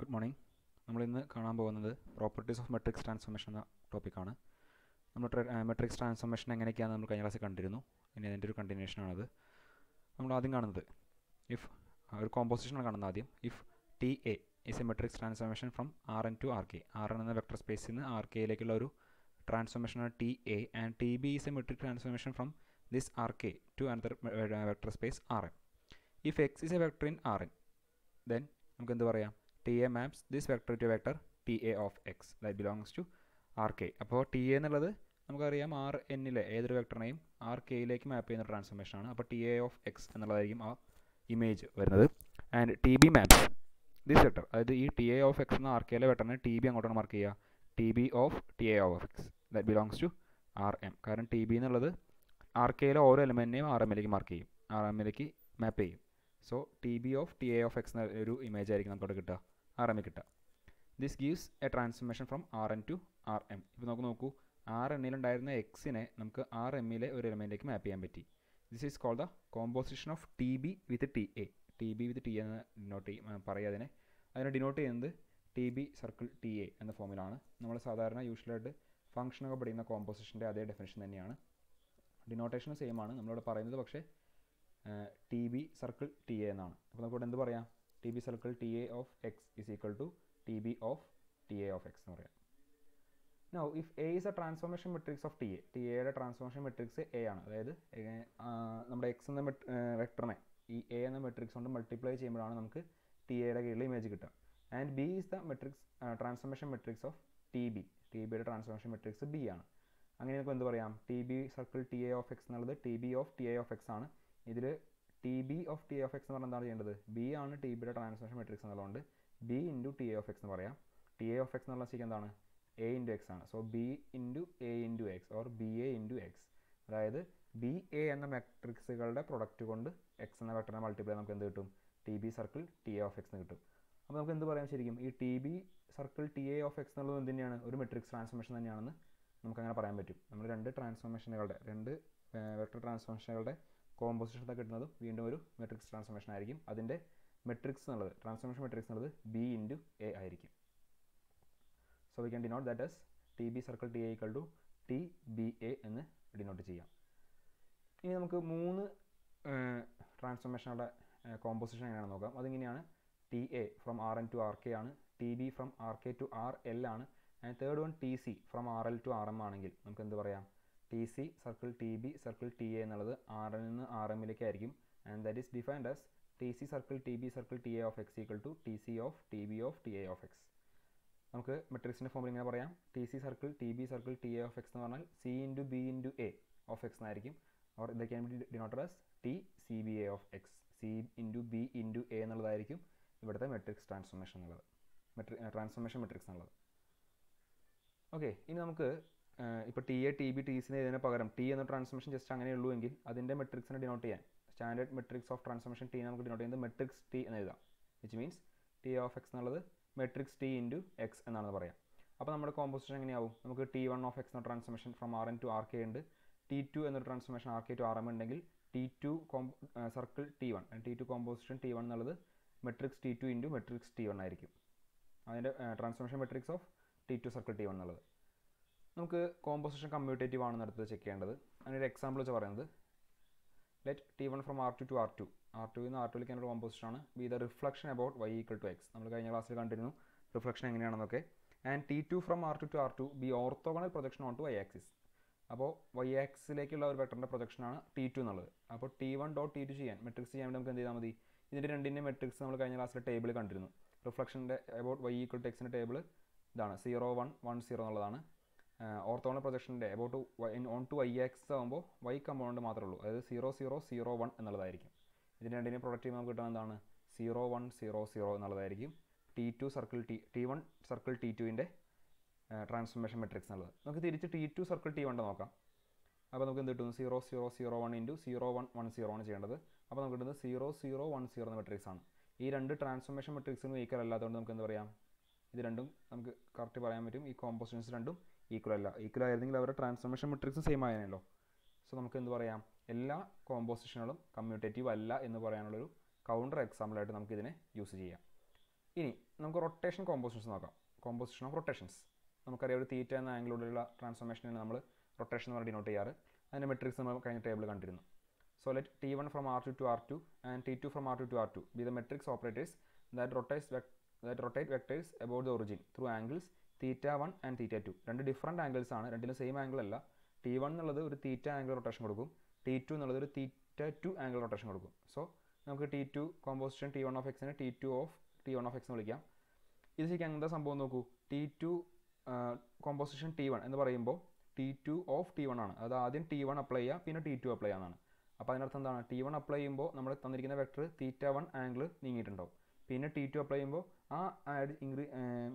Good morning. നമ്മളിന്ന് കാണാൻ പോകുന്നത് പ്രോപ്പർട്ടീസ് ഓഫ് മെട്രിക്സ് ട്രാൻസ്ഫോർമേഷൻ എന്ന ടോപ്പിക്കാണ്. നമ്മൾ മെട്രിക്സ് ട്രാൻസ്ഫോർമേഷൻ എങ്ങനെയൊക്കെയാണ് നമ്മൾ കഴിഞ്ഞ ക്ലാസ്സിൽ കണ്ടിരുന്നു. ഇനി അതിൻ്റെ ഒരു കണ്ടിന്യൂഷനാണത്. നമ്മൾ ആദ്യം കാണുന്നത് ഇഫ് ഒരു കോമ്പോസിഷനാണ് കാണുന്നത്. ആദ്യം if T A is a matrix transformation from R N to R K. R N എന്ന വെക്ടർ സ്പേസിൽ നിന്ന് ആർ കെയിലേക്കുള്ള ഒരു ട്രാൻസ്ഫോർമേഷനാണ് T A, and T B is a metric transformation from this R K to another vector space R N. If X is a vector in R N, then നമുക്ക് എന്ത് പറയാം, T A maps this vector to vector T A of X that belongs to R K. അപ്പോൾ T A എന്നുള്ളത് നമുക്കറിയാം R എന്നിലെ ഏതൊരു വെക്ടറിനെയും R കെയിലേക്ക് മാപ്പ് ചെയ്യുന്ന ട്രാൻസ്ഫോർമേഷനാണ്. അപ്പോൾ ടി എ ഓഫ് എക്സ് എന്നുള്ളതായിരിക്കും ആ ഇമേജ് വരുന്നത്. And T B maps this vector, അതായത് ഈ ടി എ ഓഫ് എക്സ് എന്ന ആർ കെയിലെ വെക്ടറിനെ ടി ബി അങ്ങോട്ടാണ് മാർക്ക് ചെയ്യുക, T B of T A of X that belongs to R M. കാരണം ടി ബി എന്നുള്ളത് ആർ കെയിലെ ഓരോ എലിമെൻറ്റിനെയും ആർ എമ്മിലേക്ക് മാർക്ക് ചെയ്യും, ആർ എമ്മിലേക്ക് മാപ്പ് ചെയ്യും. So T B of T A of X എന്ന ഒരു ഇമേജ് ആയിരിക്കും നമുക്കവിടെ കിട്ടുക, ആർ എമ്മിൽ കിട്ടുക. This gives a transformation from R N to R M. ഇപ്പോൾ നമുക്ക് നോക്കൂ, ആർ എന്നിലുണ്ടായിരുന്ന എക്സിനെ നമുക്ക് ആർ എമ്മിലെ ഒരു എലിമെൻറ്റിലേക്ക് മാപ്പ് ചെയ്യാൻ പറ്റി. This is called the composition of T B with T A. T B with T എന്ന് ഡിനോട്ട് പറയുക അതിനെ ഡിനോട്ട് ചെയ്യുന്നത് T B circle T A എന്ന ഫോമിലാണ്. നമ്മൾ സാധാരണ യൂഷ്വലായിട്ട് ഫംഗ്ഷനൊക്കെ പഠിക്കുന്ന കോമ്പോസിഷൻ്റെ അതേ ഡെഫിനിഷൻ തന്നെയാണ്. ഡിനോട്ടേഷൻ സെയിം ആണ് നമ്മളിവിടെ പറയുന്നത്, പക്ഷേ T B circle T A എന്നാണ്. അപ്പോൾ നമുക്കിവിടെ എന്ത് പറയാം, T B circle T A of X is equal to T B of T A of X എന്ന് പറയാം. Now if A is a transformation matrix of T A, T എയുടെ transformation matrix A ആണ്. അതായത് നമ്മുടെ X എന്ന വെക്ടറിനെ ഈ A എന്ന matrix കൊണ്ട് മൾട്ടിപ്ലൈ ചെയ്യുമ്പോഴാണ് നമുക്ക് ടി എയുടെ കീഴിൽ ഇമേജ് കിട്ടുക. And B is the matrix transformation matrix of T B. T ബിയുടെ ട്രാൻസ്ഫോർമേഷൻ മെട്രിക്സ് ബി ആണ്. അങ്ങനെ നമുക്ക് എന്ത് പറയാം, T B circle T A of X എന്നുള്ളത് T B of T A of X ആണ്. ഇതിൽ T B of T A of X എന്ന് പറഞ്ഞാൽ എന്താണ് ചെയ്യേണ്ടത്, ബി ആണ് ടി ബിയുടെ ട്രാൻസ്ഫോർമേഷൻ മെട്രിക്സ് എന്നുള്ളതുകൊണ്ട് B into T A of X എന്ന് പറയാം. ടി എ ഓഫ് എക്സ് എന്നുള്ള ശരിക്കും എന്താണ്, എ ഇൻറ്റു എക്സ് ആണ്. So B into A into X or B A into X. അതായത് ബി എ എന്ന മെട്രിക്സുകളുടെ പ്രൊഡക്റ്റ് കൊണ്ട് എക്സ് എന്ന വെക്ടറിനെ മൾട്ടിപ്ലൈ നമുക്ക് എന്ത് കിട്ടും, T B circle T A of X എന്ന് കിട്ടും. അപ്പോൾ നമുക്ക് എന്ത് പറയാം, ശരിക്കും ഈ T B circle T A of X എന്നുള്ളത് എന്ത് തന്നെയാണ്, ഒരു മെട്രിക്സ് ട്രാൻസ്ഫോർമേഷൻ തന്നെയാണെന്ന് നമുക്കങ്ങനെ പറയാൻ പറ്റും. നമ്മൾ രണ്ട് ട്രാൻസ്ഫോർമേഷനുകളുടെ രണ്ട് വെക്ടർ ട്രാൻസ്ഫോർമേഷനുകളുടെ കോമ്പോസിഷൻ കിട്ടുന്നതും വീണ്ടും ഒരു മെട്രിക്സ് ട്രാൻസ്ഫോർമേഷൻ ആയിരിക്കും. അതിൻ്റെ മെട്രിക്സ് എന്നുള്ളത് ട്രാൻസ്ഫോർമേഷൻ മെട്രിക്സ് എന്നുള്ളത് ബി ഇൻറ്റു എ ആയിരിക്കും. So we can denote that as T B circle T A equal to T B A എന്ന് ഡിനോട്ട് ചെയ്യാം. ഇനി നമുക്ക് മൂന്ന് ട്രാൻസ്ഫോർമേഷനുകളുടെ കോമ്പോസിഷൻ എങ്ങനെയാണെന്ന് നോക്കാം. അതിങ്ങനെയാണ്, T A from R N to R K ആണ്, T B from R K to R L ആണ്, and third one T C from R L to R M ആണെങ്കിൽ നമുക്ക് എന്ത് പറയാം, T C circle T B circle T A എന്നുള്ളത് R L നിന്ന് R എമ്മിലേക്ക് ആയിരിക്കും. And that is defined as T C circle T B circle T A of X equal to T C of T B of T A of X. നമുക്ക് മെട്രിക്സിൻ്റെ ഫോമിൽ ഇങ്ങനെ പറയാം, T C circle T B circle T A of X എന്ന് പറഞ്ഞാൽ C into B into A of X എന്നായിരിക്കും. Or ഇത് can be denoted as T C B A of X. C into B into A എന്നുള്ളതായിരിക്കും ഇവിടുത്തെ matrix transformation എന്നുള്ളത്, transformation matrix എന്നുള്ളത്. Okay, ഇനി നമുക്ക് ഇപ്പോൾ T A T B T സിന് ഇതിന് പകരം ടി എന്ന ട്രാൻസ്ഫോർമേഷൻ ജസ്റ്റ് അങ്ങനെ ഉള്ളൂ എങ്കിൽ അതിൻ്റെ മെട്രിക്സിനെ ഡിനോട്ട് ചെയ്യാൻ standard matrix of transformation T നമുക്ക് ഡിനോട്ട് ചെയ്യുന്നത് മെട്രിക്സ് ടി എന്ന് എഴുതാം. Which means T of X എന്നുള്ളത് മെട്രിക്സ് ടി ഇൻറ്റു എക്സ് എന്നാണ് പറയാം. അപ്പോൾ നമ്മുടെ കോമ്പോസിഷൻ എങ്ങനെയാവും, നമുക്ക് ടി വൺ ഓഫ് എക്സ് എന്ന transformation from R N to R K ഉണ്ട്, ടി ടു എന്നൊരു transformation R K to R M ഉണ്ടെങ്കിൽ T two circle T one, T two composition T one എന്നുള്ളത് matrix T two into matrix T one ആയിരിക്കും. അതിൻ്റെ transformation matrix of T two circle T one എന്നുള്ളത്. നമുക്ക് composition commutative ആണെന്ന് അടുത്ത് check ചെയ്യേണ്ടത്. അതിനൊരു എക്സാമ്പിൾ വെച്ച് പറയുന്നത്, let T one from R two to R two, R ടുവിൽ നിന്ന് ആർ ടുവിലേക്ക് ഒരു കോമ്പോസിഷനാണ്, be the reflection about Y equal to X. നമ്മൾ കഴിഞ്ഞ ക്ലാസ്സിൽ കണ്ടിരുന്നു റിഫ്ലക്ഷൻ എങ്ങനെയാണെന്നൊക്കെ. And T two from R two to R two be orthogonal projection onto Y axis. അപ്പോൾ വൈ ആക്സിലേക്കുള്ള ഒരു വെക്ടറിൻ്റെ പ്രൊജക്ഷനാണ് ടി ടു എന്നുള്ളത്. അപ്പോൾ T one dot T two ചെയ്യാൻ മെട്രിക്സ് ചെയ്യാൻ വേണ്ടി നമുക്ക് എന്ത് ചെയ്താൽ മതി, ഇതിൻ്റെ രണ്ടിൻ്റെ മെട്രിക്സ് നമ്മൾ കഴിഞ്ഞ ക്ലാസ്സിലെ ടേബിൾ കണ്ടിരുന്നു. റിഫ്ലക്ഷൻ്റെ അബൌട്ട് വൈ ഈക്വൽ ടു എക്സിൻ്റെ ടേബിൾ ഇതാണ്, 0 1 1 0 എന്നുള്ളതാണ്. ഓർത്തോഗണൽ പ്രൊജക്ഷൻ്റെ about onto Y axis ആകുമ്പോൾ വൈ കമ്പോണൻറ്റ് മാത്രമേ ഉള്ളൂ, അതായത് 0 0 0 1 എന്നുള്ളതായിരിക്കും. ഇതിന് രണ്ടിനെ പ്രൊഡക്റ്റ് ചെയ്യുമ്പോൾ നമുക്ക് കിട്ടുന്നത് എന്താണ്, 0 1 0 0 എന്നുള്ളതായിരിക്കും T two circle T one circle T ടുവിൻ്റെ ട്രാൻസ്ഫോർമേഷൻ മെട്രിക്സ് എന്നുള്ളത്. നമുക്ക് തിരിച്ച് ടി ടു സർക്കിൾ ടി വണ്ടെ നോക്കാം. അപ്പോൾ നമുക്ക് എന്ത് കിട്ടുന്നു, 0 0 0 1 ഇൻറ്റു 0 1 1 0 ആണ് ചെയ്യേണ്ടത്. അപ്പോൾ നമുക്ക് കിട്ടുന്നത് 0 0 1 0 എന്ന മെട്രിക്സ് ആണ്. ഈ രണ്ട് ട്രാൻസ്ഫോർമേഷൻ മെട്രിക്സിനും ഈക്വൽ അല്ലാത്തതുകൊണ്ട് നമുക്ക് എന്ത് പറയാം, ഇത് രണ്ടും നമുക്ക് കറക്റ്റ് പറയാൻ പറ്റും, ഈ കോമ്പോസിഷൻസ് രണ്ടും ഈക്വൽ അല്ല. ഈക്വൽ ആയിരുന്നെങ്കിൽ അവരുടെ ട്രാൻസ്ഫോർമേഷൻ മെട്രിക്സ് സെയിം ആയനല്ലോ. സോ നമുക്ക് എന്ത് പറയാം, എല്ലാ കോമ്പോസിഷനുകളും കമ്മ്യൂട്ടേറ്റീവ് അല്ല എന്ന് പറയാനുള്ളൊരു കൗണ്ടർ എക്സാമ്പിളായിട്ട് നമുക്കിതിനെ യൂസ് ചെയ്യാം. ഇനി നമുക്ക് റൊട്ടേഷൻ കോമ്പോസിഷൻസ് നോക്കാം. കോമ്പോസിഷൻ ഓഫ് റൊട്ടേഷൻസ് നമുക്കറിയാം. ഒരു തീറ്റ എന്ന ആംഗിളിലൂടെയുള്ള ട്രാൻസ്ഫോർമേഷനാണ് നമ്മൾ റൊട്ടേഷൻ എന്ന് പറഞ്ഞ് ഡിനോട്ട് ചെയ്യാറ്. അതിൻ്റെ മെട്രിക്സ് നമ്മൾ കഴിഞ്ഞ ടേബിൾ കണ്ടിരുന്നു. So let T1 from R2 to R2 and T2 from R2 to R2 be the matrix operators that rotate vectors about the origin through angles θ1 and θ2. രണ്ട് ഡിഫറെൻറ്റ് ആംഗിൾസ് ആണ്, രണ്ടിലും same angle അല്ല. T1 എന്നുള്ളത് ഒരു theta angle rotation കൊടുക്കും, T2 എന്നുള്ളത് ഒരു θ2 angle rotation കൊടുക്കും. സോ നമുക്ക് T2 കോമ്പോസിഷൻ T1 ഓഫ് എക്സിനെ T1 ഓഫ് എക്സ് എന്ന് വിളിക്കാം. ഇത് ശരിക്കും എന്താ സംഭവം നോക്കൂ. T2 കോമ്പോസിഷൻ T1 എന്ന് പറയുമ്പോൾ T2 ഓഫ് T1 ആണ്. അത് ആദ്യം T1 അപ്ലൈ ചെയ്യുക, പിന്നെ T2 അപ്ലൈ ചെയ്യാനാണ്. അപ്പോൾ അതിനർത്ഥം എന്താണ്? T1 അപ്ലൈ ചെയ്യുമ്പോൾ നമ്മൾ തന്നിരിക്കുന്ന വെക്ടർ θ1 ആംഗിൾ നീങ്ങിയിട്ടുണ്ടാവും. പിന്നെ T2 അപ്ലൈ ചെയ്യുമ്പോൾ ആ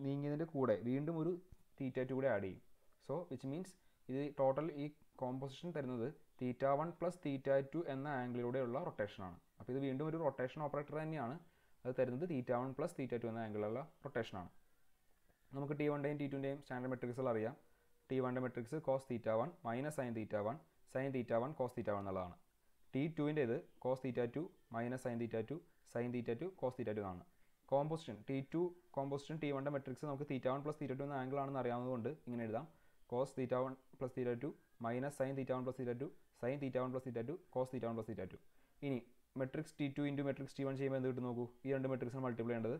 നീങ്ങിയതിൻ്റെ കൂടെ വീണ്ടും ഒരു θ2 കൂടെ ആഡ് ചെയ്യും. സോ വിച്ച് മീൻസ് ഇത് ടോട്ടൽ ഈ കോമ്പോസിഷൻ തരുന്നത് θ1 പ്ലസ് θ2 എന്ന ആംഗിളിലൂടെയുള്ള റൊട്ടേഷനാണ്. അപ്പോൾ ഇത് വീണ്ടും ഒരു റൊട്ടേഷൻ ഓപ്പറേറ്റർ തന്നെയാണ്. അത് തരുന്നത് θ1 പ്ലസ് θ2 എന്ന ആംഗിളിലുള്ള റൊട്ടേഷനാണ്. നമുക്ക് T1ൻ്റെയും T2ൻ്റെയും സ്റ്റാൻഡേർഡ് മെട്രിക്സുകൾ അറിയാം. T1ൻ്റെ matrix cos θ1 minus sine θ1 sine θ1 cos θ1 എന്നുള്ളതാണ്. T2ൻ്റേത് cos θ2 minus sine θ2 sine θ2 cos θ2 ആണ്. കോമ്പോസിഷൻ T2 കോമ്പോസിഷൻ T1ൻ്റെ മെട്രിക്സ് നമുക്ക് θ1 പ്ലസ് θ2 എന്ന ആംഗിൾ ആണെന്ന് അറിയാവുന്നതുകൊണ്ട് ഇങ്ങനെ എഴുതാം. Cos θ1 plus θ2 minus sine θ1 plus θ2 sine θ1 plus θ2 cos θ1 plus θ2. ഇനി matrix T2 into matrix T1 ചെയ്യുമ്പോൾ എന്ത് കിട്ടും നോക്കൂ. ഈ രണ്ട് മെട്രിക്സിന് മൾട്ടിപ്ലൈ ചെയ്യേണ്ടത്.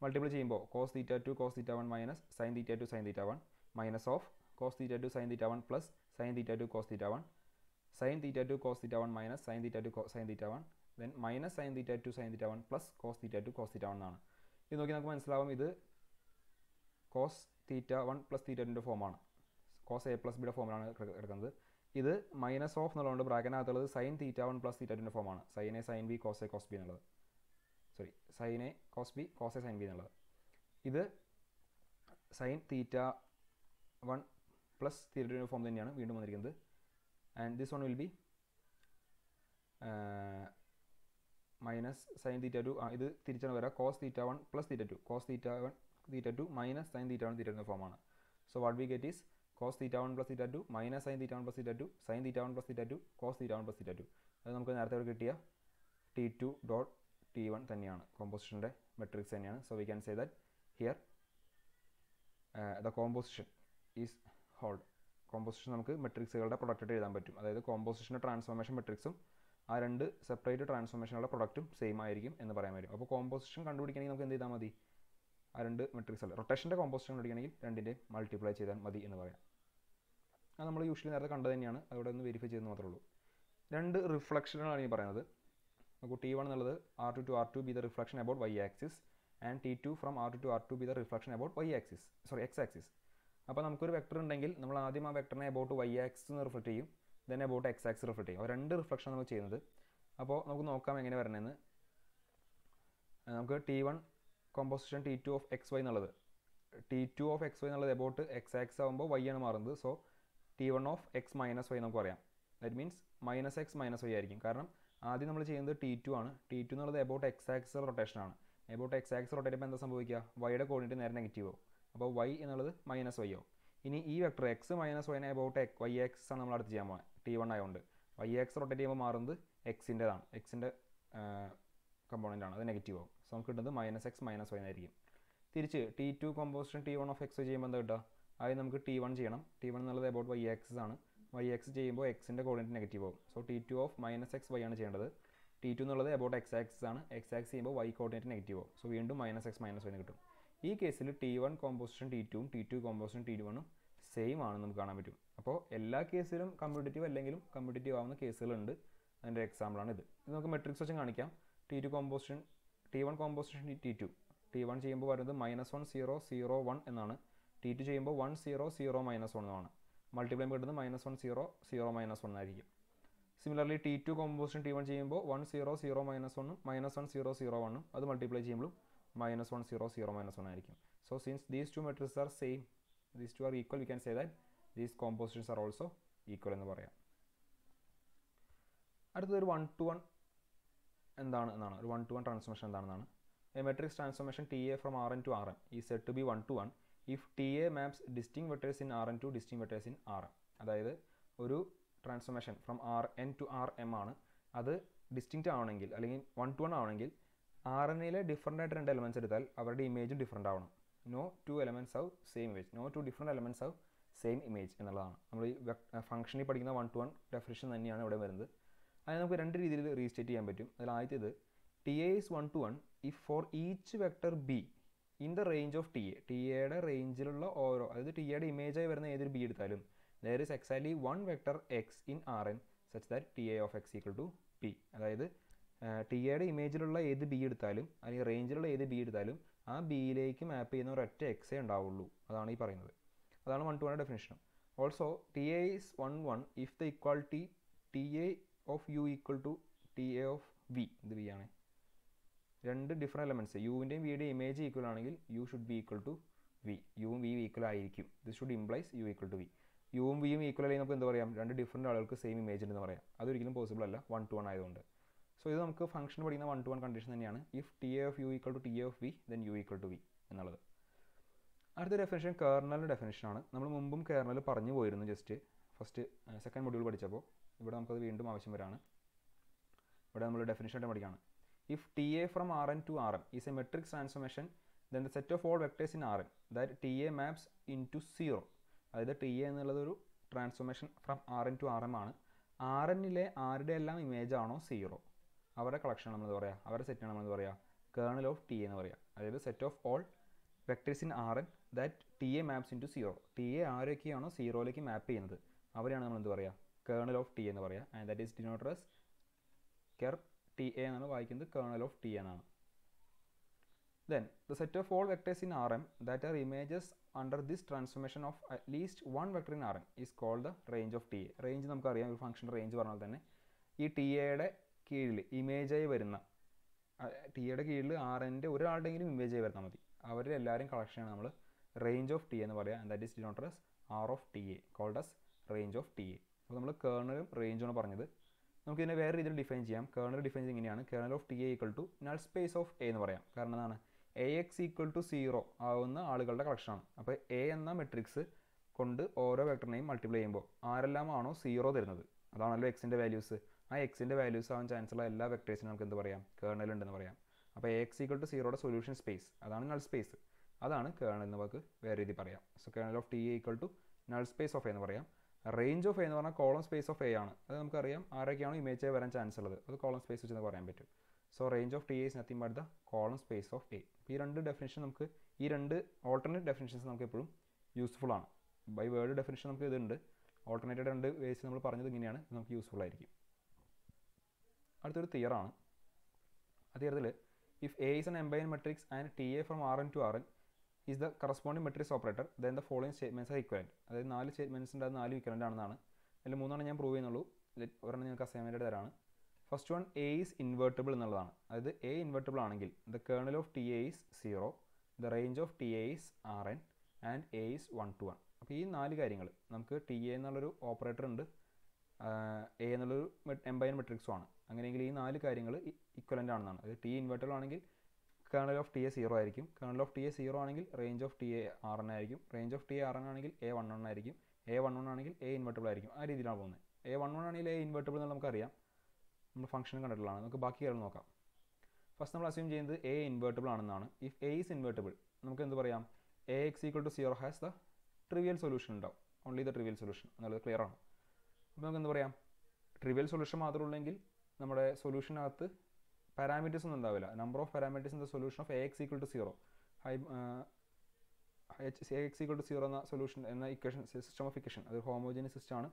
മൾട്ടിപ്ലൈ ചെയ്യുമ്പോൾ cos θ2 cos θ1 minus sine θ2 sine θ1 minus of cos θ2 sine θ1 plus sine θ2 cos θ1 sin θ2 cos θ1 minus sin θ2 sin θ1 then minus sin θ2 sin θ1 plus cos θ2 cos θ1 എന്നാണ്. ഇത് നോക്കി നമുക്ക് മനസ്സിലാവും ഇത് cos θ1 പ്ലസ് θ2ൻ്റെ ഫോമാണ്. cos a പ്ലസ് ബിയുടെ ഫോമിലാണ് കിടക്കുന്നത്. ഇത് മൈനസ് ഓഫ് എന്നുള്ളതുകൊണ്ട് ബ്രാക്കറ്റിനകത്തുള്ളത് sin θ1 പ്ലസ് θ2ൻ്റെ ഫോമാണ്. sin a sin b cos a cos b എന്നുള്ളത്. Sorry sin a cos b cos a sin b എന്നുള്ളത്. ഇത് sin θ1 പ്ലസ് θ2ൻ്റെ ഫോം തന്നെയാണ് വീണ്ടും വന്നിരിക്കുന്നത്. And this one will be minus sin θ2. ഇത് തിരിച്ചാണ് വരിക cos θ1 plus θ2 cos θ1 θ2 minus sin θ1 θ2 ഫോമാണ്. So what we get is cos θ1 plus θ2 minus sin θ1 plus θ2 sin θ1 plus θ2 cos θ1 plus θ2. അത് നമുക്ക് നേരത്തെ കിട്ടിയ T2 ഡോട്ട് T1 തന്നെയാണ്, കോമ്പോസിഷൻ്റെ മെട്രിക്സ് തന്നെയാണ്. So we can say that here the composition is hold. Composition നമുക്ക് മെട്രിക്സുകളുടെ പ്രൊഡക്റ്റ് എഴുതാൻ പറ്റും. അതായത് കോമ്പോസിഷൻ്റെ ട്രാൻസ്ഫോർമേഷൻ മെട്രിക്സും ആ രണ്ട് സെപ്പറേറ്റ് ട്രാൻസ്ഫോർമേഷനുകളുടെ പ്രൊഡക്റ്റും സെയിം ആയിരിക്കും എന്ന് പറയാൻ പറ്റും. അപ്പോൾ കോമ്പോസിഷൻ കണ്ടുപിടിക്കണമെങ്കിൽ നമുക്ക് എന്ത് ചെയ്താൽ മതി? ആ രണ്ട് മെട്രിക്സ് അല്ല റൊട്ടേഷൻ്റെ കോമ്പോസിഷൻ കണ്ടുപിടിക്കണമെങ്കിൽ രണ്ടിൻ്റെ മൾട്ടിപ്ലൈ ചെയ്താൽ മതി എന്ന് പറയാം. അത് നമ്മൾ യൂഷ്വലി നേരത്തെ കണ്ടത് തന്നെയാണ്. അവിടെ ഒന്ന് വെരിഫൈ ചെയ്തെന്ന് മാത്രമേ ഉള്ളൂ. രണ്ട് റിഫ്ലക്ഷനുകളാണ് ഈ പറയുന്നത്. നമുക്ക് T1 എന്നുള്ളത് R2 to R2 be the reflection about y axis and T2 from R2 to R2 be the reflection about x axis. അപ്പോൾ നമുക്കൊരു വെക്ടർ ഉണ്ടെങ്കിൽ നമ്മൾ ആദ്യം ആ വെക്ടറിനെ അബൌട്ട് y ആക്സിസ് എന്ന് റിഫ്ലക്ട് ചെയ്യും, then about x axis reflect ചെയ്യും. അപ്പോൾ രണ്ട് റിഫ്ലക്ഷൻ നമ്മൾ ചെയ്യുന്നത്. അപ്പോൾ നമുക്ക് നോക്കാം എങ്ങനെ വരണമെന്ന്. നമുക്ക് T1 composition T2 of X Y എന്നുള്ളത് T2 ഓഫ് എക്സ് വൈ എന്നുള്ളത് അബൌട്ട് x ആക്സിസ് ആകുമ്പോൾ y ആണ് മാറുന്നത്. So T1 of X minus Y നമുക്ക് പറയാം. That means minus X minus Y ആയിരിക്കും. കാരണം ആദ്യം നമ്മൾ ചെയ്യുന്നത് T2 ആണ്. T2 എന്നുള്ളത് അബൌട്ട് x ആക്സിസ് റൊട്ടേഷൻ ആണ്. അബൌട്ട് x ആക്സിസ് റൊട്ടേറ്റ് ചെയ്യുമ്പോൾ എന്താ സംഭവിക്കുക? വൈയുടെ കോർഡിനേറ്റ് നേരെ നെഗറ്റീവ് ആവും. അപ്പോൾ y എന്നുള്ളത് മൈനസ് വൈ ആവും. ഇനി ഈ വെക്ടർ എക്സ് മൈനസ് വൈനെ അബൌട്ട് y ആക്സിസ് ആണ് നമ്മൾ അടുത്ത് ചെയ്യാൻ പോകുന്നത്. T1 ആയതുകൊണ്ട് y ആക്സിസ് റൊട്ടേറ്റ് ചെയ്യുമ്പോൾ മാറുന്നത് എക്സിൻ്റെതാണ്, എക്സിൻ്റെ കമ്പോണൻ്റ് ആണ്, അത് നെഗറ്റീവ് ആവും. സോ നമുക്ക് കിട്ടുന്നത് മൈനസ് എക്സ് മൈനസ് വൈ ആയിരിക്കും. തിരിച്ച് T2 composition T1 of X ചെയ്യുമ്പോൾ എന്താ കിട്ടുക? ആദ്യം നമുക്ക് T1 ചെയ്യണം. T1 എന്നുള്ളത് അബൌട്ട് y ആക്സിസ് ആണ്. y ആക്സിസ് ചെയ്യുമ്പോൾ എക്സിൻ്റെ കോർഡിനേറ്റ് നെഗറ്റീവ് ആവും. So T2 of minus X Y ആണ് ചെയ്യേണ്ടത്. T2 എന്നുള്ളത് അബൌട്ട് x ആക്സിസ് ആണ്. x ആക്സിസ് ചെയ്യുമ്പോൾ y കോർഡിനേറ്റ് നെഗറ്റീവ് ആവും. സോ വീണ്ടും മൈനസ് എക്സ് മൈനസ് വൈന് കിട്ടും. ഈ കേസിൽ T1 composition T2 T2 composition T1 same ആണെന്ന് നമുക്ക് കാണാൻ പറ്റും. അപ്പോൾ എല്ലാ കേസിലും കമ്മ്യൂട്ടേറ്റീവ് അല്ലെങ്കിലും കമ്മ്യൂട്ടേറ്റീവ് ആവുന്ന കേസുകളുണ്ട്. അതിൻ്റെ എക്സാമ്പിളാണ് ഇത്. ഇത് നമുക്ക് മെട്രിക്സ് വെച്ച് കാണിക്കാം. T1 കോമ്പോസിഷൻ T2 T1 ചെയ്യുമ്പോൾ വരുന്നത് -1 0 0 1 എന്നാണ്. T2 ചെയ്യുമ്പോൾ 1 0 0 -1 എന്നാണ്. മൾട്ടിപ്ലൈ കിട്ടുന്നത് -1 0 0 -1 ആയിരിക്കും. സിമിലർലി T2 കോമ്പോസിഷൻ T1 ചെയ്യുമ്പോൾ 1 0 0 -1 -1 0 0 1 അത് മൾട്ടിപ്ലൈ ചെയ്യുമ്പോൾ -1 0 0 -1 ആയിരിക്കും. So since these two matrices are same, these two are equal, we can say that these compositions are also equal എന്ന് പറയാം. അടുത്തത് ഒരു 1-to-1 എന്നാണ് ഒരു 1-to-1 ട്രാൻസ്ഫോർമേഷൻ എന്താണെന്നാണ്. A matrix transformation TA from Rn to Rm is said to be 1-to-1 if TA maps distinct vectors in Rn to distinct vectors in Rm. അതായത് ഒരു transformation from Rn to Rm ആണ്. അത് distinct ആവണമെങ്കിൽ അല്ലെങ്കിൽ 1-to-1 ആവണമെങ്കിൽ R എന്നിലെ different ആയിട്ട് 2 elements എടുത്താൽ അവരുടെ ഇമേജും ഡിഫറൻ്റ് ആവണം. No 2 elements have same image, no 2 different elements have same image എന്നുള്ളതാണ്. നമ്മൾ ഈ ഫംഗ്ഷനിൽ പഠിക്കുന്ന 1-to-1 ഡെഫിനിഷൻ തന്നെയാണ് ഇവിടെ വരുന്നത്. അതിന് നമുക്ക് 2 രീതിയിൽ റീസ്റ്റേറ്റ് ചെയ്യാൻ പറ്റും. അതിൽ ആദ്യത്തേത് T A is 1-to-1 if for each vector be in the range of T A, T എയുടെ റേഞ്ചിലുള്ള ഓരോ, അതായത് ടി എയുടെ ഇമേജായി വരുന്ന ഏതൊരു ബി എടുത്താലും there is exactly one vector x in Rn such that TA of x equal to p. അതായത് T എയുടെ ഇമേജിലുള്ള ഏത് ബി എടുത്താലും അല്ലെങ്കിൽ റേഞ്ചിലുള്ള ഏത് ബി എടുത്താലും ആ ബിയിലേക്ക് മാപ്പ് ചെയ്യുന്ന ഒരൊറ്റ എക്സേ ഉണ്ടാവുള്ളൂ. അതാണ് ഈ പറയുന്നത്. അതാണ് 1-to-1 definition. Also T A is 1-1 if the equality T A of U equal to T A of V. ഇത് വി ആണ്. 2 ഡിഫറെൻറ്റ് എലമെൻറ്റ്സ് യുവിൻ്റെയും വിയുടെയും ഇമേജ് ഈക്വൽ ആണെങ്കിൽ U should be equal to V. യുവും വിയും ഈക്വൽ ആയിരിക്കും. This should implies U equal to V. യുവും വിയും ഈക്വൽ അല്ലെങ്കിൽ നമുക്ക് എന്താ പറയാം, 2 ഡിഫറെൻറ്റ് ആളുകൾക്ക് സെയിം ഇമേജ് ഉണ്ടെന്ന് പറയാം. അതൊരിക്കലും പോസിബിൾ അല്ല 1-to-1 ആയതുകൊണ്ട്. സോ ഇത് നമുക്ക് ഫംഗ്ഷൻ പഠിക്കുന്ന 1-to-1 കണ്ടീഷൻ തന്നെയാണ്. If T A of U equal to T A of V then U equal to V എന്നുള്ളത്. അടുത്ത ഡെഫിനിഷൻ കേർണലിൻ്റെ ഡെഫിനിഷനാണ്. നമ്മൾ മുമ്പും കേർണൽ പറഞ്ഞു പോയിരുന്നു ജസ്റ്റ് സെക്കൻഡ് മൊഡ്യൂൾ പഠിച്ചപ്പോൾ. ഇവിടെ നമുക്കത് വീണ്ടും ആവശ്യം വരാണ്. ഇവിടെ നമ്മൾ ഡെഫിനിഷനായിട്ട് പഠിക്കുകയാണ്. If T A from R N to R M is a matrix transformation then the set of all vectors in R N that T A maps into 0. അതായത് ടി എ എന്നുള്ളതൊരു transformation from R N to R M ആണ്. R എന്നിലെ ആരുടെ എല്ലാം image ആണോ 0 അവരുടെ collection നമ്മൾ പറയുക, അവരുടെ സെറ്റാണ് നമ്മൾ പറയുക കേർണൽ ഓഫ് ടി എന്ന് പറയുക. അതായത് set of all vectors in R N that T A maps into 0. T A ആരൊക്കെയാണോ 0യിലേക്ക് മാപ്പ് ചെയ്യുന്നത് അവരെയാണ് നമ്മൾ എന്ത് പറയുക, കേർണൽ ഓഫ് ടി എന്ന് പറയുക. And that is denoted as Kerr T A എന്നാണ് വായിക്കുന്നത്, കേർണൽ ഓഫ് ടി എന്നാണ്. Then the set of all vectors in Rm that are images under this transformation of at least one vector in Rn is called the range of TA. Range നമുക്കറിയാം, ഒരു function range പറഞ്ഞാൽ തന്നെ ഈ T എയുടെ കീഴിൽ ഇമേജായി വരുന്ന, T എയുടെ കീഴിൽ ആറിൻ്റെ ഒരാളുടെയെങ്കിലും ഇമേജായി വരുന്നാൽ മതി, അവരുടെ എല്ലാവരും കളക്ഷനാണ് നമ്മൾ റേഞ്ച് ഓഫ് ടി എന്ന് പറയുക. And that is denoted as R of T A called as range of T A. അപ്പോൾ നമ്മൾ കേർണലും റേഞ്ചുമാണ് പറഞ്ഞത്. നമുക്കിതിനെ വേറെ രീതിയിൽ ഡിഫൈൻ ചെയ്യാം. കേർണൽ ഡിഫൈൻ ചെയ്യുന്നത് ഇങ്ങനെയാണ്. Kernel of T A equal to null space of A എന്ന് പറയാം. കാരണം എന്താണ്, എ എക്സ് ഈക്വൽ ടു 0 ആവുന്ന ആളുകളുടെ കളക്ഷനാണ്. അപ്പോൾ എ എന്ന മെട്രിക്സ് കൊണ്ട് ഓരോ വെക്ടറിനെയും മൾട്ടിപ്ലൈ ചെയ്യുമ്പോൾ ആരെല്ലാമാണോ 0 തരുന്നത്, അതാണല്ലോ എക്സിൻ്റെ വാല്യൂസ്, ആ എക്സിൻ്റെ വാല്യൂസ് ആവാൻ ചാൻസ് ഉള്ള എല്ലാ വെക്ടേഴ്സിനും നമുക്ക് എന്ത് പറയാം, കേർണൽ ഉണ്ടെന്ന് പറയാം. അപ്പോൾ എ എക്സ് ഈക്വൽ ടു 0യുടെ സൊല്യൂഷൻ സ്പേസ് അതാണ് നൾ സ്പേസ്, അതാണ് കേർണൽ എന്ന് നമുക്ക് വേറെ രീതി പറയാം. So kernel of T A equal to null space of A എന്ന് പറയാം. റേഞ്ച് ഓഫ് എ എന്ന് പറഞ്ഞാൽ കോളം സ്പേസ് ഓഫ് എ ആണ്. അത് നമുക്കറിയാം ആരൊക്കെയാണോ ഇമേജായി വരാൻ ചാൻസ് ഉള്ളത് അത് കോളം സ്പേസ് വെച്ച് പറയാൻ പറ്റും. So range of T A is nothing but the column space of A. ഈ 2 ഡെഫിനിഷൻ നമുക്ക്, ഈ 2 ഓൾട്ടർനേറ്റ് ഡെഫിനിഷൻസ് നമുക്ക് എപ്പോഴും യൂസ്ഫുൾ ആണ്. ബൈ വേർഡ് ഡെഫിനിഷൻ നമുക്ക് ഇതുണ്ട്, ഓൾട്ടർനേറ്റഡ് 2 വേസ് നമ്മൾ പറഞ്ഞത് ഇങ്ങനെയാണ്, നമുക്ക് യൂസ്ഫുൾ ആയിരിക്കും. അടുത്തൊരു തിയറാണ്. ആ തിയറത്തിൽ if A is an N by N matrix and T A from R N to R N is the corresponding matrix operator then the following statements are equivalent. അതായത് 4 സ്റ്റേറ്റ്മെൻറ്റ്സ് ഉണ്ട്, അത് 4 ഇക്വലൻ്റ് ആണെന്നാണ്. അതിൽ 3 ഞാൻ പ്രൂവ് ചെയ്യുന്നുള്ളൂ, ഒരെണ്ണം നിങ്ങൾക്ക് അസൈൻമെൻറ്റ് തരാണ്. First one A is invertible എന്നുള്ളതാണ്. അതായത് എ ഇൻവേർട്ടിബിൾ ആണെങ്കിൽ the kernel of T A is 0, the range of T A is R N and A is 1-to-1. അപ്പോൾ ഈ 4 കാര്യങ്ങൾ നമുക്ക് ടി എ എന്നുള്ളൊരു ഓപ്പറേറ്റർ ഉണ്ട്, എ എന്നുള്ളൊരു എംബൈൻ മെട്രിക്സും ആണ്. അങ്ങനെയെങ്കിൽ ഈ 4 കാര്യങ്ങൾ ഇക്വലൻ്റ് ആണെന്നാണ്. അതായത് ടി ഇൻവേർട്ടിബിൾ ആണെങ്കിൽ കേർണൽ ഓഫ് ടി എ 0 ആയിരിക്കും, കേർണൽ ഓഫ് ടി എ 0 ആണെങ്കിൽ range of T A R N ആയിരിക്കും, range of T A R N ആണെങ്കിൽ എ 1-1 ആയിരിക്കും, എ 1-1 ആണെങ്കിൽ എ ഇൻവേർട്ടിബിൾ ആയിരിക്കും. ആ രീതിയിലാണ് പോകുന്നത്. എ 1-1 ആണെങ്കിൽ എ ഇൻവേർട്ടിബിൾ എന്ന് നമുക്കറിയാം, നമ്മൾ ഫംഗ്ഷൻ കണ്ടിട്ടുള്ളതാണ്. നമുക്ക് ബാക്കി കാര്യങ്ങൾ നോക്കാം. ഫസ്റ്റ് നമ്മൾ അസ്യൂം ചെയ്യുന്നത് എ ഇൻവേർട്ടിബിൾ ആണെന്നാണ്. ഇഫ് എ ഈസ് ഇൻവേർട്ടിബിൾ നമുക്ക് എന്ത് പറയാം, A X equal to 0 has the trivial solution ഉണ്ടാവും, ഓൺലി ദ ട്രിവിയൽ സൊല്യൂഷൻ എന്നുള്ളത് ക്ലിയർ ആണ്. അപ്പോൾ നമുക്ക് എന്ത് പറയാം, ട്രിവിയൽ സൊല്യൂഷൻ മാത്രമേ ഉള്ളെങ്കിൽ നമ്മുടെ സൊല്യൂഷനകത്ത് പാരാമീറ്റേഴ്സ് ഒന്നും ഉണ്ടാവില്ല. Number of parameters in the solution of A X equal to 0, A X equal to 0 എന്ന സൊല്യൂഷൻ എന്ന ഇക്വേഷൻ സിസ്റ്റം ഓഫ് ഇക്വേഷൻ അത് ഹോമോജീനിയസ് സിസ്റ്റം ആണ്.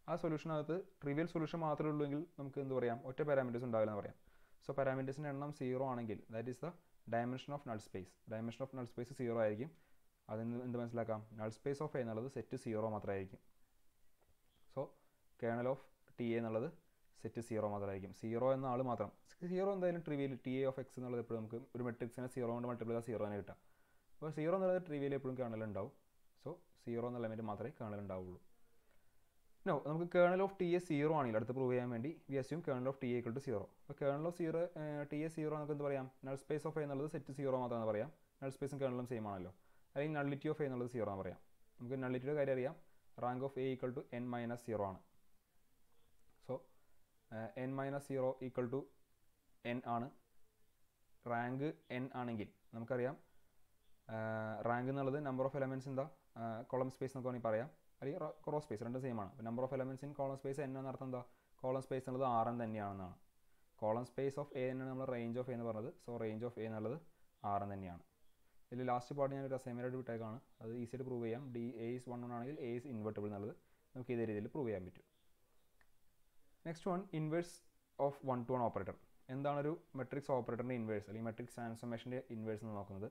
ആ സൊല്യൂഷനകത്ത് ട്രിവിയൽ സൊല്യൂഷൻ മാത്രമേ ഉള്ളൂ എങ്കിൽ നമുക്ക് എന്ത് പറയാം, ഒറ്റ പാരാമീറ്റേഴ്സ് ഉണ്ടാവില്ല എന്ന് പറയാം. സോ പാരാമീറ്റേഴ്സിൻ്റെ എണ്ണം 0 ആണെങ്കിൽ that is the dimension of null space. Dimension of null space 0 ആയിരിക്കും. അതിന് എന്ത് മനസ്സിലാക്കാം, നൾ സ്പേസ് ഓഫ് എ എന്നുള്ളത് സെറ്റ് 0 മാത്രമായിരിക്കും. So kernel of T A എന്നുള്ളത് സെറ്റ് 0 മാത്രമായിരിക്കും. 0 എന്ന ആൾ മാത്രം, 0 എന്തായാലും trivial, T A of X എന്നുള്ളത് എപ്പോഴും നമുക്ക് ഒരു മെട്രിക്സിനെ 0 കൊണ്ട് മൾട്ടിപ്ലൈ ചെയ്താൽ 0 തന്നെ കിട്ടാം. അപ്പോൾ 0 എന്നുള്ളത് ട്രിവിയൽ എപ്പോഴും കേർണൽ ഉണ്ടാവും. സോ 0 എന്ന എലമെൻറ്റ് മാത്രമേ കേർണൽ ഉണ്ടാവുള്ളൂ. നോ, നമുക്ക് കേർണൽ ഓഫ് ടി എ 0 ആണെങ്കിൽ അടുത്ത് പ്രൂവ് ചെയ്യാൻ വേണ്ടി we assume kernel of T A equal to 0. അപ്പോൾ കേർണൽ ഓഫ് ടി എ 0 നമുക്ക് എന്ത് പറയാം, നൾ സ്പേസ് ഓഫ് എ എന്നുള്ളത് സെറ്റ് 0 മാത്രമെന്ന് പറയാം. നൾ സ്പേസും കേർണലും സെയിം ആണല്ലോ. അല്ലെങ്കിൽ നള്ളിറ്റി ഓഫ് എ എന്നുള്ളത് 0 എന്ന് പറയാം. നമുക്ക് നള്ളിറ്റിയുടെ കാര്യം അറിയാം, rank of A equal to n-0 ആണ്. So n-0 equal to n ആണ് റാങ്ക് n ആണെങ്കിൽ നമുക്കറിയാം റാങ്ക് എന്നുള്ളത് number of elements in the column space എന്നൊക്കെ വേണമെങ്കിൽ പറയാം, അല്ലെങ്കിൽ റോ സ്പേസ് രണ്ടും സെയിം ആണ്. Number of elements in column space n എന്നർത്ഥം എന്താ, കോളം സ്പേസ് എന്നുള്ളത് Rn തന്നെയാണെന്നാണ്. കോളം സ്പേസ് ഓഫ് എ തന്നെയാണ് നമ്മൾ റേഞ്ച് ഓഫ് എ എന്ന് പറഞ്ഞത്. സോ റേഞ്ച് ഓഫ് എ എന്നുള്ളത് Rn തന്നെയാണ്. ഇതിൽ ലാസ്റ്റ് പാർട്ട് ഞാനൊരു അസൈൻമെൻറ്റ് വിട്ടേക്കാണ്, അത് ഈസിയായിട്ട് പ്രൂവ് ചെയ്യാം. A is 1 ആണെങ്കിൽ A is ഇൻവെർട്ടിബിൾ എന്നുള്ളത് നമുക്ക് ഇതേ രീതിയിൽ പ്രൂവ് ചെയ്യാൻ പറ്റും. Next one, inverse of 1-to-1 operator. എന്താണ് ഒരു മെട്രിക്സ് ഓപ്പറേറ്ററിൻ്റെ ഇൻവേഴ്സ് അല്ലെങ്കിൽ മെട്രിക്സ് ട്രാൻസ്ഫോർമേഷൻ്റെ ഇൻവേഴ്സ് എന്ന് നോക്കുന്നത്?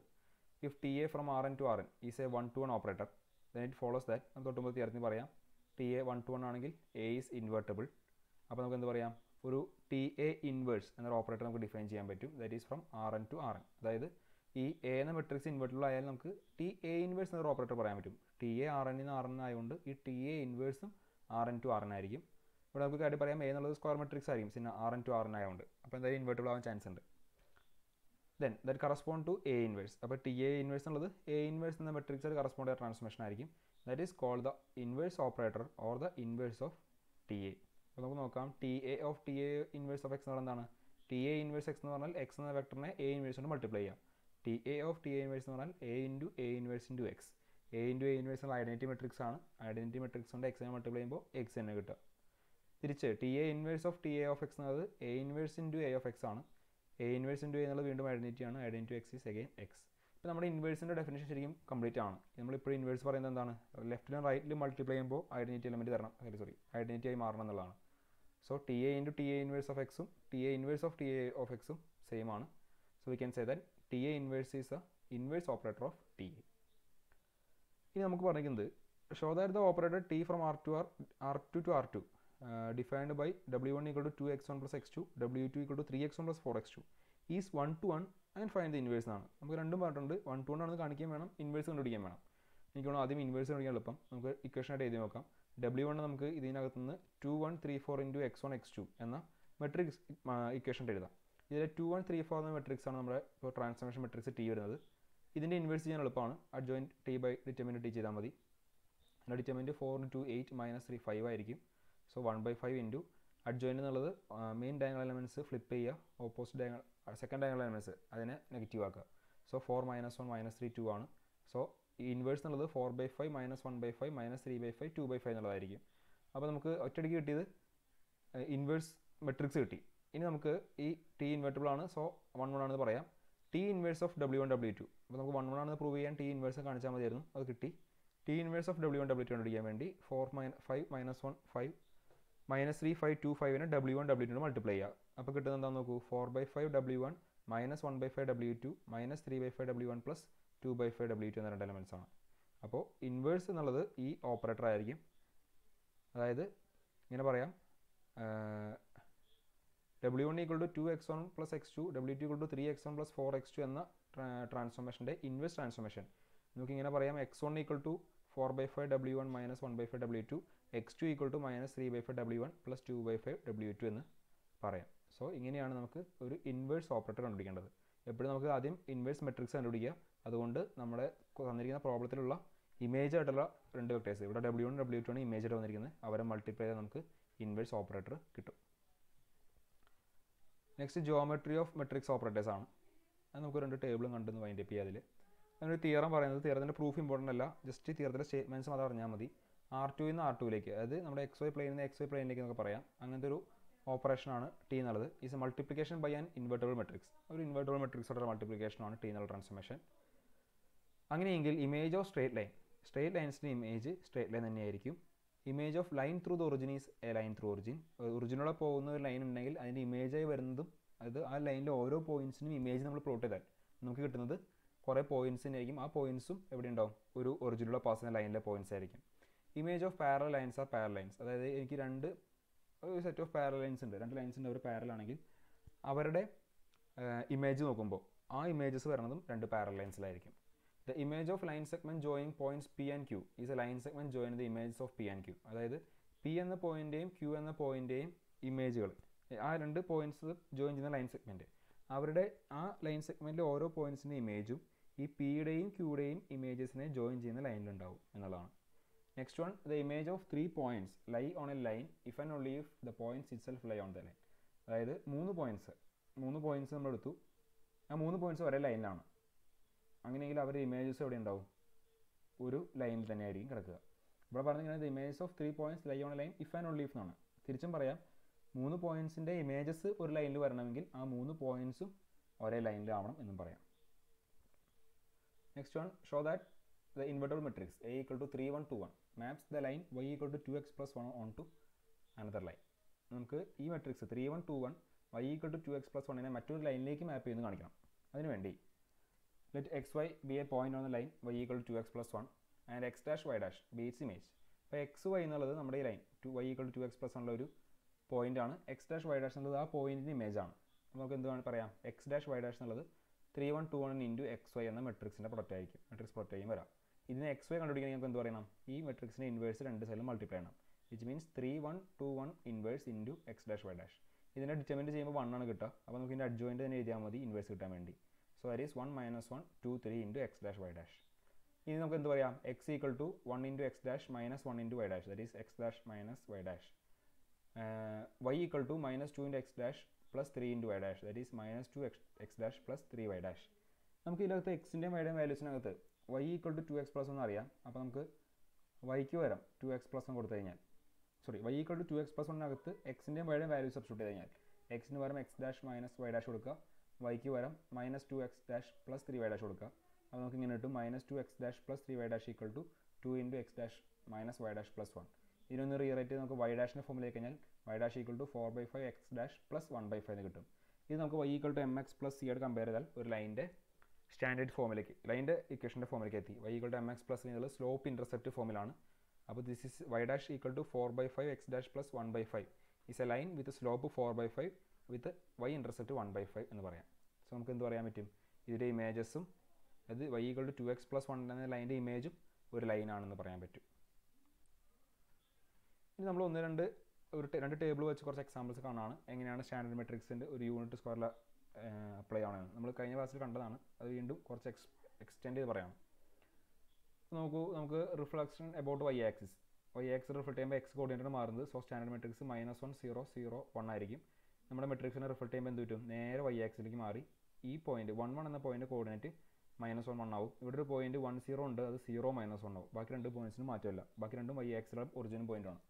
If TA from Rn to Rn is A 1-to-1 operator, then it follows that നമുക്ക് തൊട്ടുമ്പോൾ തീർന്ന് പറയാം TA 1-to-1 ആണെങ്കിൽ A is ഇൻവെർട്ടിബിൾ. അപ്പോൾ നമുക്ക് എന്ത് പറയാം, ഒരു TA ഇൻവേഴ്സ് എന്നൊരു ഓപ്പറേറ്റർ നമുക്ക് ഡിഫൈൻ ചെയ്യാൻ പറ്റും. That is from Rn to Rn. അതായത് ഈ എ എന്ന മെട്രിക്സ് ഇൻവെർട്ടിബിൾ ആയാലും നമുക്ക് TA ഇൻവേഴ്സ് എന്നൊരു ഓപ്പറേറ്റർ പറയാൻ പറ്റും. TA Rn നിന്ന് Rn ആയതുകൊണ്ട് ഈ TA ഇൻവേഴ്സും Rn to Rn ആയിരിക്കും. ഇവിടെ നമുക്ക് കാര്യം പറയാം എ എന്നുള്ളത് സ്ക്വയർ മെട്രിക്സ് ആയിരിക്കും, പിന്നെ Rn to Rn ആയതുകൊണ്ട്. അപ്പോൾ എന്തായാലും ഇൻവെർട്ടിബിൾ ആവാൻ ചാൻസ് ഉണ്ട്. Then that correspond to A inverse. അപ്പോൾ TA ഇൻവേഴ്സ് എന്നുള്ളത് എ ഇൻവേഴ്സ് എന്ന മെട്രിക്സ് കറസ്പോണ്ട് ചെയ്ത ട്രാൻസ്ഫോർമേഷൻ ആയിരിക്കും. That is called the inverse operator or the inverse of TA. അപ്പോൾ നമുക്ക് നോക്കാം TA of TA inverse of X എന്ന് പറഞ്ഞാൽ എന്താണ്? TA ഇൻവേഴ്സ് എക്സ് എന്ന് പറഞ്ഞാൽ എക്സ് എന്ന വെക്ടറിനെ എ ഇൻവേഴ്സ് കൊണ്ട് മൾട്ടിപ്ലൈ ചെയ്യാം. TA ഓഫ് TA ഇൻവേഴ്സ് എന്ന് പറഞ്ഞാൽ A into A inverse into X. A into A inverse എന്നുള്ള ഐഡൻറ്റിറ്റി മെട്രിക്സ് ആണ്. ഐഡൻറ്റിറ്റി മെട്രിക്സ് കൊണ്ട് എക്സിനെ മൾട്ടിപ്ലൈ ചെയ്യുമ്പോൾ എക്സ് തന്നെ കിട്ടുക. തിരിച്ച് TA inverse of TA of X എന്നത് A inverse into A of X ആണ്. A ഇൻവേഴ്സ് ഇൻറ്റു A എന്നുള്ളത് വീണ്ടും ഐഡൻറ്റിറ്റി ആണ്. Identity X is again X. ഇപ്പോൾ നമ്മുടെ ഇൻവേഴ്സിൻ്റെ ഡെഫിനേഷൻ ശരിക്കും കംപ്ലീറ്റ് ആണ്. നമ്മളിപ്പോൾ ഇൻവേഴ്സ് പറയുന്നത് എന്താണ്? ലെഫ്റ്റിലും റൈറ്റിലും മൾട്ടിപ്ലൈ ചെയ്യുമ്പോൾ ഐഡൻറ്റിറ്റി എലമെൻറ്റ് തരണം, ഐഡൻറ്റിറ്റി ആയി മാറണം എന്നുള്ളതാണ്. So TA into TA inverse of എക്സും TA inverse of TA of എക്സും സെയിം ആണ്. So we can say that TA inverse is A inverse operator of TA. ഇനി നമുക്ക് പറഞ്ഞിരിക്കുന്നത് show that the operator T from R2 to R2 defined by W1 equal to 2x1 plus x2, W2 equal to 3x1 plus 4x2 is 1-to-1 and find the inverse എന്നാണ്. നമുക്ക് രണ്ടും പറഞ്ഞിട്ടുണ്ട്, 1-to-1 ആണെന്ന് കാണിക്കാൻ വേണം, ഇൻവേഴ്സ് കണ്ടുപിടിക്കാൻ വേണം. എനിക്ക് വേണം ആദ്യം ഇൻവേഴ്സ് കണ്ടുപിടിക്കാൻ എളുപ്പം. നമുക്ക് ഇക്വേഷനായിട്ട് എഴുതി നോക്കാം. W1 നമുക്ക് ഇതിനകത്ത് നിന്ന് 2 1 3 4 ഇൻറ്റു x1 x2 എന്ന മെട്രിക്സ് ഇക്വേഷൻ എഴുതാം. ഇതിൽ 2 1 3 4 എന്ന മെട്രിക്സ് ആണ് നമ്മുടെ ഇപ്പോൾ ട്രാൻസ്ഫോർമേഷൻ മെട്രിക്സ് T വരുന്നത്. ഇതിൻ്റെ ഇൻവേഴ്സ് ചെയ്യാൻ എളുപ്പമാണ്. Adjoint T by determinant T ചെയ്താൽ മതി. അതിൻ്റെ ഡിറ്റർമിനൻറ്റ് 4 into 8 minus 3 5 ആയിരിക്കും. സോ 1/5 ഇൻറ്റു അഡ്ജോയിൻ്റ് എന്നുള്ളത് മെയിൻ ഡയഗണൽ എലമെൻറ്റ്സ് ഫ്ലിപ്പ് ചെയ്യുക, opposite diagonal second diagonal elements അതിനെ നെഗറ്റീവ് ആക്കുക. സോ 4 - 1 - 3 2 ആണ്. സോ ഈ ഇൻവേഴ്സ് എന്നുള്ളത് 4/5 - 1/5 - 3/5 2/5 എന്നുള്ളതായിരിക്കും. അപ്പോൾ നമുക്ക് ഒറ്റയടിക്ക് കിട്ടിയത് ഇൻവേഴ്സ് മെട്രിക്സ് കിട്ടി. ഇനി നമുക്ക് ഈ T ഇൻവെർട്ടിബിൾ ആണ്, സോ 1 ആണെന്ന് പറയാം. T inverse of W1 W2. അപ്പോൾ നമുക്ക് 1 ആണെന്ന് പ്രൂവ് ചെയ്യാൻ T ഇൻവേഴ്സ് കാണിച്ചാൽ മതിയായിരുന്നു, അത് കിട്ടി. T inverse of W1 W2 കണ്ടുപിടിക്കാൻ വേണ്ടി 4 - 5 - 1 5 - 3 5 2 5നെ W1 W2 മൾട്ടിപ്ലൈ ചെയ്യുക. അപ്പോൾ കിട്ടുന്നത് എന്താണെന്ന് നോക്കൂ, 4/5 W1 - 1/5 W2 - 3/5 W1 plus 2/5 W2 എന്ന രണ്ട് എലമെൻറ്റ്സ് ആണ്. അപ്പോൾ ഇൻവേഴ്സ് എന്നുള്ളത് ഈ ഓപ്പറേറ്റർ ആയിരിക്കും. അതായത് ഇങ്ങനെ പറയാം, W1 equal to 2x1 plus x2, W2 equal to 3x1 plus 4x2 എന്ന ട്രാൻസ്ഫോർമേഷൻ്റെ ഇൻവേഴ്സ് ട്രാൻസ്ഫോർമേഷൻ നമുക്കിങ്ങനെ പറയാം. x1 equal to 4/5 W1 - 1/5 W2, x2 equal to -3/5 W1 plus 2/5 W2 എന്ന് പറയാം. സോ ഇങ്ങനെയാണ് നമുക്ക് ഒരു ഇൻവേഴ്സ് ഓപ്പറേറ്റർ കണ്ടുപിടിക്കേണ്ടത്. എപ്പോഴും നമുക്ക് ആദ്യം ഇൻവേഴ്സ് മെട്രിക്സ് കണ്ടുപിടിക്കുക. അതുകൊണ്ട് നമ്മുടെ തന്നിരിക്കുന്ന പ്രോബ്ലത്തിലുള്ള ഇമേജ് ആയിട്ടുള്ള രണ്ട് വെക്ടേഴ്സ്, ഇവിടെ W1 W2 ആണ് ഇമേജ് ആയിട്ട് വന്നിരിക്കുന്നത്, അവരെ മൾട്ടിപ്ലൈ ചെയ്താൽ നമുക്ക് ഇൻവേഴ്സ് ഓപ്പറേറ്റർ കിട്ടും. Next geometry of matrix operators ആണ്. അത് നമുക്ക് രണ്ട് ടേബിളും കണ്ടെന്ന് വൈൻഡ് അപ്പ് ചെയ്യാം. അതിൽ അതിനൊരു തിയറം പറയുന്നത്, തിയറത്തിൻ്റെ പ്രൂഫ് ഇമ്പോർട്ടൻ്റ് അല്ല, ജസ്റ്റ് തിയറത്തിൻ്റെ സ്റ്റേറ്റ്മെൻറ്റ്സ് മാത്രം അറിഞ്ഞാൽ മതി. R2 നിന്ന് R2ലേക്ക്, അതായത് നമ്മുടെ XY പ്ലെയിനിൽ നിന്ന് XY പ്ലെയിനിലേക്ക് എന്നൊക്കെ പറയാം. അങ്ങനത്തെ ഒരു ഓപ്പറേഷനാണ് T എന്നുള്ളത്. Is multiplication by an invertible matrix. ഒരു ഇൻവെർട്ടിബിൾ മെട്രിക്സോടെ മൾട്ടിപ്ലിക്കേഷനാണ് T എന്നുള്ള ട്രാൻസ്ഫോർമേഷൻ. അങ്ങനെയെങ്കിൽ ഇമേജ് ഓഫ് സ്ട്രേറ്റ് ലൈൻസിൻ്റെ ഇമേജ് സ്ട്രേറ്റ് ലൈൻ തന്നെയായിരിക്കും. Image of line through the origin is a line through origin. ഒറിജിനോടെ പോകുന്ന ഒരു ലൈൻ ഉണ്ടെങ്കിൽ അതിൻ്റെ ഇമേജായി വരുന്നതും, അത് ആ ലൈനിലെ ഓരോ പോയിൻറ്റ്സിനും ഇമേജ് നമ്മൾ പ്ലോട്ട് ചെയ്താൽ നമുക്ക് കിട്ടുന്നത് കുറേ പോയിൻറ്റ്സിനായിരിക്കും. ആ പോയിൻറ്റ്സും എവിടെ ഉണ്ടാവും, ഒരു ഒറിജിനുള്ള പാസ് ചെയ്യുന്ന ലൈനിലെ പോയിൻറ്റ്സ് ആയിരിക്കും. Image of parallel lines are parallel lines. അതായത് എനിക്ക് ഒരു സെറ്റ് ഓഫ് പാരലൽ ലൈൻസ് ഉണ്ട്, രണ്ട് ലൈൻസ് ഉണ്ട്, അവർ പാരലൽ ആണെങ്കിൽ അവരുടെ ഇമേജ് നോക്കുമ്പോൾ ആ ഇമേജസ് വരുന്നതും രണ്ട് പാരലൽ ലൈൻസിലായിരിക്കും. The image of line segment joining points P and Q is a line segment join the images of P and Q. അതായത് P എന്ന പോയിൻ്റെയും Q എന്ന പോയിൻ്റെയും ഇമേജുകൾ, ആ രണ്ട് പോയിൻറ്റ്സ് ജോയിൻ ചെയ്യുന്ന ലൈൻ സെഗ്മെൻറ്റ്, അവരുടെ ആ ലൈൻ സെഗ്മെൻറ്റിലെ ഓരോ പോയിൻറ്റ്സിൻ്റെ ഇമേജും ഈ Pയുടെയും Qയുടെയും ഇമേജസിനെ ജോയിൻ ചെയ്യുന്ന ലൈനിലുണ്ടാവും എന്നുള്ളതാണ്. Next one, the image of 3 points lie on a line if and only if the points itself lie on the line. അതായത് മൂന്ന് പോയിൻറ്റ്സ് നമ്മൾ എടുത്തു. ആ ആ 3 പോയിൻറ്റ്സ് ഒരേ ലൈനിലാണ്. അങ്ങനെയെങ്കിൽ അവരുടെ ഇമേജസ് എവിടെ ഉണ്ടാവും? ഒരു ലൈനിൽ തന്നെ ആയിരിക്കും കിടക്കുക. ഇവിടെ പറഞ്ഞിരിക്കുന്നത് ഇമേജസ് ഓഫ് 3 പോയിൻറ്റ്സ് lie on a line if and only if എന്നാണ്. തിരിച്ചും പറയാം, 3 പോയിൻറ്റ്സിൻ്റെ ഇമേജസ് ഒരു ലൈനിൽ വരണമെങ്കിൽ ആ 3 പോയിൻറ്റ്സും ഒരേ ലൈനിലാവണം എന്നും പറയാം. Next one, show that the invertible matrix A equal to 3 1 2 1 maps the line y equal to 2x plus 1 on to another line. നമുക്ക് ഈ matrix 3 1 2 1 y equal to 2x plus 1നെ മറ്റൊരു ലൈനിലേക്ക് മാപ്പ് ചെയ്യുന്നത് കാണിക്കണം. അതിനുവേണ്ടി let xy be a point on the line y equal to 2x plus 1 and x dash y dash be its image. അപ്പോൾ X Y എന്നുള്ളത് നമ്മുടെ ഈ line y equal to 2x plus 1 ഒരു പോയിന്റ് ആണ്. എക്സ് ഡാഷ് വൈ ഡാഷ് എന്നുള്ളത് ആ പോയിന്റിൻ്റെ image ആണ്. നമുക്ക് എന്ത് പറയാം? എക്സ് ഡാഷ് വൈ ഡാഷ് എന്നുള്ളത് 3 1 2 1 ഇൻറ്റു എക്സ് വൈ എന്ന മെട്രിക്സിൻ്റെ പ്രൊഡക്റ്റ് ആയിരിക്കും. മെട്രിക്സ് പ്രൊഡക്റ്റ് ആയും വരാം. ഇതിനെ എക്സ് വൈ കണ്ടുപിടിക്കണമെങ്കിൽ നമുക്ക് എന്ത് പറയണം? ഈ മെട്രിക്സിൻ്റെ ഇൻവേഴ്സ് രണ്ട് സൈഡിലും മൾട്ടിപ്ലൈ ചെയ്യണം. Which means 3 1 2 1 inverse into X dash Y dash. ഇതിനെ ഡിറ്റർമിൻ ചെയ്യുമ്പോൾ 1 ആണ് കിട്ടുക. അപ്പോൾ നമുക്ക് ഇതിൻ്റെ അഡ്ജോയിൻ്റ് തന്നെ എഴുതിയാൽ മതി ഇൻവേഴ്സ് കിട്ടാൻ വേണ്ടി. So that is 1 - 1 2 3 into X dash Y dash. ഇനി നമുക്ക് എന്ത് പറയാം? X equal to 1 into X dash minus 1 into Y dash. That is X dash minus Y dash. y equal to -2 into x dash plus 3 into y dash. That is -2 x dash plus 3 y dash. നമുക്ക് ഇതിനകത്ത് എക്സിൻ്റെയും വൈയുടെയും വാല്യൂസിനകത്ത് y equal to 2x plus 1 അറിയാം. അപ്പോൾ നമുക്ക് വൈക്ക് വരാം 2x plus 1 കൊടുത്തു കഴിഞ്ഞാൽ, y equal to 2x plus 1നകത്ത് എക്സിൻ്റെയും വൈയുടെയും വാല്യൂ സബ്സ്റ്റിറ്റ്യൂട്ട് ചെയ്ത് കഴിഞ്ഞാൽ എക്സിന് പകരം x dash minus Y dash കൊടുക്കുക, വൈക്ക് പകരം -2x dash plus 3y dash കൊടുക്കുക. അപ്പോൾ നമുക്ക് ഇങ്ങനെ കിട്ടും -2x dash plus 3y dash equal to 2 into x dash minus y dash plus 1. ഇതിനൊന്ന് റീറൈറ്റ് ചെയ്ത് നമുക്ക് വൈ ഡാഷിൻ്റെ ഫോമിലേക്ക് കഴിഞ്ഞാൽ Y dash equal to 4/5 X dash plus 1/5 എന്ന് കിട്ടും. ഇത് നമുക്ക് y equal to M X plus C ആയിട്ട് കമ്പയർ ചെയ്താൽ ഒരു ലൈൻ്റെ സ്റ്റാൻഡേർഡ് ഫോമിലേക്ക്, ലൈൻ്റെ ഇക്വേഷൻ്റെ ഫോമിലേക്ക് എത്തി. y equal to M X plus എന്നുള്ളത് സ്ലോപ്പ് ഇൻ്റർസെപ്റ്റ് ഫോമിലാണ്. അപ്പോൾ this is Y dash equal to 4/5 X dash plus 1/5 is a line with slope 4/5 with y intercept 1/5 എന്ന് പറയാം. സോ നമുക്ക് എന്ത് പറയാൻ പറ്റും? ഇതിൻ്റെ ഇമേജസും അത് y equal to 2x plus 1 എന്ന ലൈൻ്റെ ഇമേജും ഒരു ലൈനാണെന്ന് പറയാൻ പറ്റും. ഇനി നമ്മൾ രണ്ട് ടേബിൾ വെച്ച് കുറച്ച് എക്സാമ്പിൾസ് കാണാനാണ് എങ്ങനെയാണ് സ്റ്റാൻഡേർഡ് മെട്രിക്സിൻ്റെ ഒരു യൂണിറ്റ് സ്ക്വയറിൽ അപ്ലൈ ആവുന്നത്. നമ്മൾ കഴിഞ്ഞ ക്ലാസ്സിൽ കണ്ടതാണ്, അത് വീണ്ടും കുറച്ച് എക്സ്റ്റെൻഡ് ചെയ്ത് പറയണം. നമുക്ക് reflection about y axis reflect ചെയ്യുമ്പോൾ എക്സ് കോർഡിനേറ്റ് മാറുന്നത്. സോ സ്റ്റാൻഡേർഡ് മെട്രിക്സ് -1 0 0 1 ആയിരിക്കും. നമ്മുടെ മെട്രിക്സിനെ റിഫ്ലക്ട് ചെയ്യുമ്പോൾ എന്ത് പറ്റും? നേരെ y ആക്സിലേക്ക് മാറി ഈ പോയിന്റ് 1 1 എന്ന പോയിന്റ് കോർഡിനേറ്റ് -1 1 ആവും. ഇവിടെ ഒരു പോയിന്റ് 1 0 ഉണ്ട്, അത് 0 -1 ആവും. ബാക്കി രണ്ട് പോയിന്റ്സിനും മാറ്റമില്ല. ബാക്കി രണ്ടും y ആക്സിലും ഒറിജിനൽ പോയിന്റാണ്.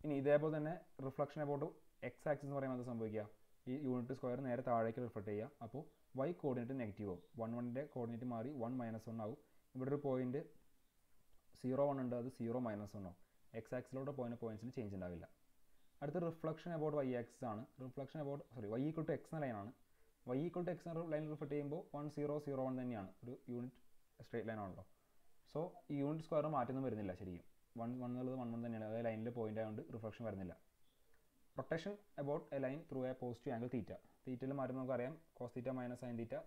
ഇനി ഇതേപോലെ തന്നെ റിഫ്ലക്ഷൻ അബൌട്ട് എക്സ് ആക്സിസ് എന്ന് പറയുമ്പോൾ അത് സംഭവിക്കുക, ഈ യൂണിറ്റ് സ്ക്വയർ നേരെ താഴേക്ക് റിഫ്ലക്ട് ചെയ്യുക. അപ്പോൾ y കോർഡിനേറ്റ് നെഗറ്റീവ് ആവും. 1 1ൻ്റെ കോർഡിനേറ്റ് മാറി 1 -1 ആവും. ഇവിടെ ഒരു പോയിന്റ് 0 1 ഉണ്ട്, അത് 0 -1 ആവും. എക്സ് ആക്സിലോട്ട് പോയിന്റ്സിന് ചേഞ്ച് ഉണ്ടാവില്ല. അടുത്ത റിഫ്ലക്ഷൻ അബൌട്ട് y ആക്സിസ് ആണ്. y ഈക്വൽ ടു എക്സ് എന്ന ലൈനാണ്. y ഈക്വൽ ടു എക്സ് എന്ന ലൈൻ റിഫ്ലക്ട് ചെയ്യുമ്പോൾ 1 0 0 1 തന്നെയാണ്, ഒരു യൂണിറ്റ് സ്ട്രേറ്റ് ലൈൻ ആണല്ലോ. സോ ഈ യൂണിറ്റ് സ്ക്വയർ മാറ്റൊന്നും വരുന്നില്ല. ശരിക്കും 1 1 എന്നുള്ളത് 1 1 തന്നെയാണ്, അതായത് ലൈനിലെ പോയിന്റ് ആയതുകൊണ്ട് റിഫ്ലക്ഷൻ വരുന്നില്ല. Rotation about a line through a positive angle theta. തീറ്റയിൽ മാറ്റുമ്പോൾ നമുക്കറിയാം cos θ -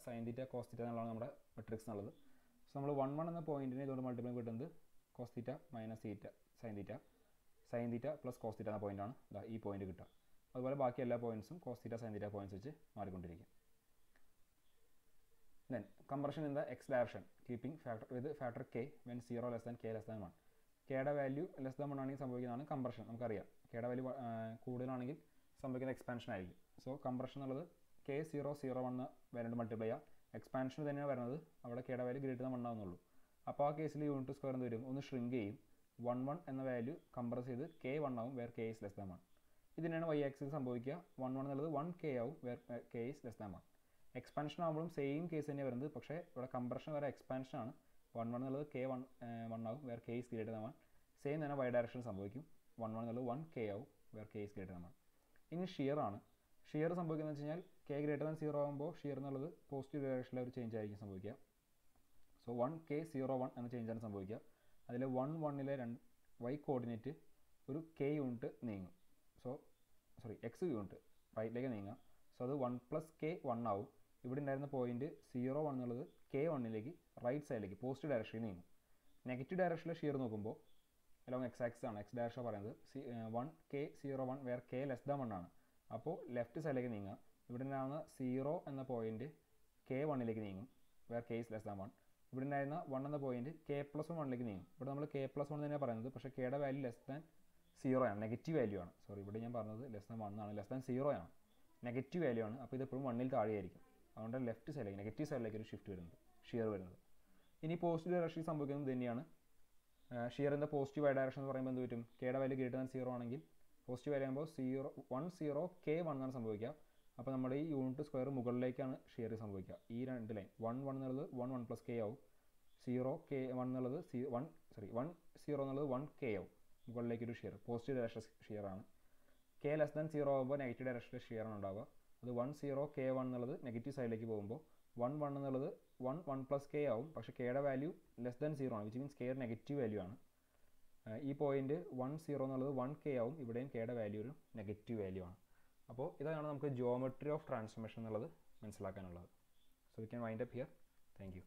sin θ cos θ എന്നുള്ളതാണ് നമ്മുടെ മെട്രിക്സ് എന്നുള്ളത്. സോ നമ്മൾ 1 1 എന്ന പോയിന്റിനെ ഇതുകൊണ്ട് മൾട്ടിപ്ലൈ കിട്ടുന്നത് cos θ - sin θ പ്ലസ് cos θ എന്ന പോയിന്റാണ് ഈ പോയിന്റ് കിട്ടുക. അതുപോലെ ബാക്കി എല്ലാ പോയിന്റ്സും cos θ sin θ പോയിന്റ്സ് വെച്ച് മാറിക്കൊണ്ടിരിക്കും. Then compression in the x direction keeping factor k when 0 less than k less than 1. കെയുടെ വാല്യൂ ലെസ് ദാൻ 1 ആണെങ്കിൽ സംഭവിക്കുന്നതാണ് കംപ്രഷൻ. നമുക്കറിയാം കെയുടെ വാല്യൂ കൂടുതലാണെങ്കിൽ സംഭവിക്കുന്ന എക്സ്പാൻഷൻ ആയിരിക്കും. സോ കംപ്രഷൻ എന്നുള്ളത് k 0 0 1 വാല്യൂ മൾട്ടിപ്ലൈ ചെയ്യുക. എക്സ്പാൻഷൻ തന്നെയാണ് വരുന്നത്, അവിടെ കെയുടെ വാല്യൂ ഗ്രേറ്റർ ദാൻ 1 ആവുന്നുള്ളൂ. അപ്പോൾ ആ കേസിൽ യൂണിറ്റ് സ്ക്വയർ എന്ത് വരും? ഒന്ന് ഷ്രിങ്ക് ചെയ്യും. 1 1 എന്ന വാല്യൂ കംപ്രസ് ചെയ്ത് k 1 ആവും, where k is less than 1. ഇതിനാണ് y ആക്സിസ് സംഭവിക്കുക. 1 1 എന്നുള്ളത് 1k ആവും, where k is less than 1. Expansion ആകുമ്പോഴും സെയിം കേസ് തന്നെയാണ് വരുന്നത്, പക്ഷേ ഇവിടെ കംപ്രഷൻ വരെ എക്സ്പാൻഷൻ ആണ്. 1 1 എന്നുള്ളത് k 1 ആവും, where k is greater than 1. Same തന്നെ y ഡയറക്ഷൻ സംഭവിക്കും. 1 1 എന്നുള്ളത് 1k ആവും, where k is greater than 1. ഇനി ഷിയർ ആണ്. ഷിയർ സംഭവിക്കുന്നത് വെച്ച് കഴിഞ്ഞാൽ k greater than 0 ആകുമ്പോൾ ഷിയർ എന്നുള്ളത് പോസിറ്റീവ് ഡയറക്ഷനിലെ ഒരു ചേഞ്ച് ആയിരിക്കും സംഭവിക്കുക. സോ 1k 0 1 എന്ന ചേഞ്ചാണ് സംഭവിക്കുക. അതിൽ 1 1ലെ y കോർഡിനേറ്റ് ഒരു k യൂണിറ്റ് നീങ്ങും. x യൂണിറ്റ് റൈറ്റിലേക്ക് നീങ്ങുക. സോ അത് 1 + k 1 ആവും. ഇവിടെ ഉണ്ടായിരുന്ന പോയിന്റ് 0 1 എന്നുള്ളത് k 1ലേക്ക് റൈറ്റ് സൈഡിലേക്ക് പോസിറ്റീവ് ഡയറക്ഷനിൽ നീങ്ങും. നെഗറ്റീവ് ഡയറക്ഷനിലെ ഷിയർ നോക്കുമ്പോൾ അലോങ് എക്സ് ആക്സിസ് ആണ്, എക്സ് ഡയറക്ഷൻ പറയുന്നത് 1k 0 1 where k less than 1 ആണ്. അപ്പോൾ ലെഫ്റ്റ് സൈഡിലേക്ക് നീങ്ങുക. ഇവിടെ ഉണ്ടാകുന്ന 0 എന്ന പോയിന്റ് k 1ലേക്ക് നീങ്ങും, where k is less than 1. ഇവിടെ ഉണ്ടായിരുന്ന 1 എന്ന പോയിന്റ് k + 1ലേക്ക് നീങ്ങും. ഇവിടെ നമ്മൾ k + 1 തന്നെയാണ് പറയുന്നത്, പക്ഷേ kയുടെ വാല്യൂ ലെസ് ദാൻ 0 ആണ്, നെഗറ്റീവ് വാല്യൂ ആണ്. ഇവിടെ ഞാൻ പറഞ്ഞത് ലെസ് ദാൻ 1 ആണ്, ലെസ് ദാൻ 0 ആണ്, നെഗറ്റീവ് വാല്യൂ ആണ്. അപ്പോൾ ഇത് എപ്പോഴും 1ൽ താഴെയായിരിക്കും. അതുകൊണ്ട് ലെഫ്റ്റ് സൈഡിലേക്ക് നെഗറ്റീവ് സൈഡിലേക്ക് ഒരു ഷിഫ്റ്റ് വരുന്നത്, ഷിയർ വരുന്നത്. ഇനി പോസിറ്റീവ് ഡയറക്ഷനിൽ സംഭവിക്കുന്നത് തന്നെയാണ്. ഷിയർ ഇൻ ദ പോസിറ്റീവ് ആയ ഡയറക്ഷൻ എന്ന് പറയുമ്പോൾ എന്ത് പറ്റും? കെയുടെ വാല്യൂ ഗ്രേറ്റർ ദാൻ 0 ആണെങ്കിൽ പോസിറ്റീവ് വാല്യൂ ആകുമ്പോൾ 0 K1 എന്നാണ് സംഭവിക്കുക. അപ്പോൾ നമ്മുടെ ഈ യൂണിറ്റ് സ്ക്വയർ മുകളിലേക്കാണ് ഷിയർ സംഭവിക്കുക. ഈ രണ്ട് ലൈൻ 1 എന്നുള്ളത് 1 പ്ലസ് K ആവും, 1 എന്നുള്ളത് 10 എന്നുള്ളത് 1K ആവും. മുകളിലേക്കൊരു ഷിയർ പോസിറ്റീവ് ഡയറക്ഷൻ ഷിയർ ആണ്. K ലെസ് ദാൻ 0 ആകുമ്പോൾ നെഗറ്റീവ് ഡയറക്ഷനിൽ ഷിയർ ആണ് ഉണ്ടാവുക. അത് 10 K1 എന്നുള്ളത് നെഗറ്റീവ് സൈഡിലേക്ക് പോകുമ്പോൾ 1 എന്നുള്ളത് 1 പ്ലസ് K ആവും. പക്ഷേ കെയുടെ വാല്യൂ ലെസ് ദാൻ 0 ആണ്, which means K negative value ആണ്. ഈ പോയിന്റ് 10 എന്നുള്ളത് 1K ആവും. ഇവിടെയും കെയുടെ വാല്യൂ ഒരു നെഗറ്റീവ് വാല്യൂ ആണ്. അപ്പോൾ ഇതാണ് നമുക്ക് ജിയോമെട്രി ഓഫ് ട്രാൻസ്ഫോർമേഷൻ എന്നുള്ളത് മനസ്സിലാക്കാനുള്ളത്. So we can wind up here. Thank U.